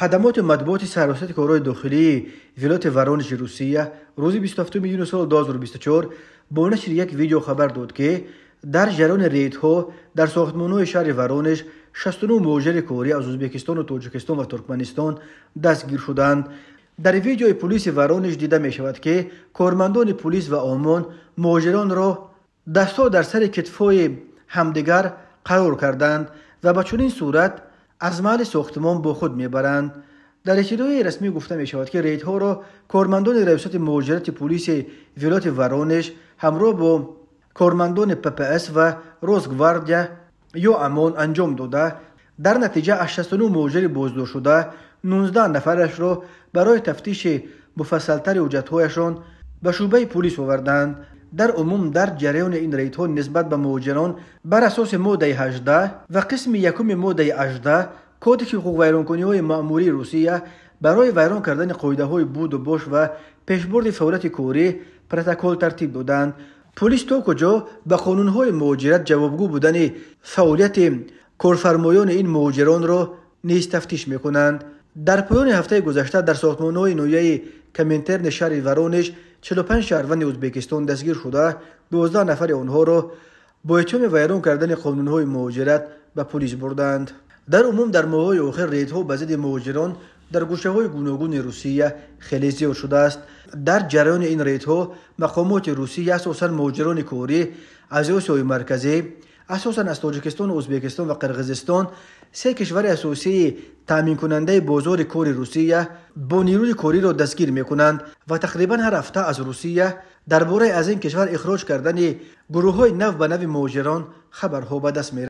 خدمات مطبوعات سروسط کارهای داخلی ولایت ورونش روسیه روز 27 یونیو سال 2024 با نشر یک ویدیو خبر داد که در جریان ریدها در ساختمان‌های شهر ورونش 69 مهاجر کوری از ازبکستان و تاجیکستان و ترکمنستان دستگیر شدند. در ویدیوی پلیس ورونش دیده می شود که کارمندان پلیس و آمون مهاجران را دستا در سر کتفای همدیگر قرار کردند و به چنین صورت از محل ساختمان با خود میبرند. در اطلاع رسمی گفته می شود که ریدها را کارمندان ریاست مهاجرت پلیس ولایت ورونش همراه با کارمندان PPS و روزگواردیا یا امان انجام داده. در نتیجه از 69 مهاجر بازداشت شده 19 نفرش را برای تفتیش مفصلتر حجت‌هایشان به شعبه پلیس آوردند. در عموم در جریان این ریدها نسبت به مهاجران بر اساس ماده 18 و قسم یکم ماده 18 کودک حقوق ویرانکنی‌های مأموری روسیه برای ویران کردن قاعده‌های بود و باش و پیشبرد فعالیت کاری پروتکل ترتیب دادند. پلیس تا کجا به قانون‌های مهاجرت جوابگو بودن فعالیت کارفرمایان این مهاجران را نیز تفتیش می‌کنند. در پایان هفته گذشته در ساختمان‌های نویه کمینترن شهر ورونش 45 شهروند ازبکستان دستگیر شده 12 نفر آنها را با اتهام ویران کردن قانون‌های مهاجرت به پلیس بردند. در عموم در ماه‌های آخر ریدها به ضد مهاجران در گوشه‌های گوناگون روسیه خیلی زیاد شده است. در جریان این ریدها مقامات روسیه اساساً مهاجران کوری از آسیای مرکزی اساساً از تاجیکستان، ازبکستان و قرقیزستان سه کشور اساسی تامین کننده بازار کار روسیه با نیروی کاری را دستگیر می‌کنند و تقریباً هر هفته از روسیه درباره از این کشور اخراج کردن گروه‌های نو به نو مهاجران خبرها به دست می‌رسد.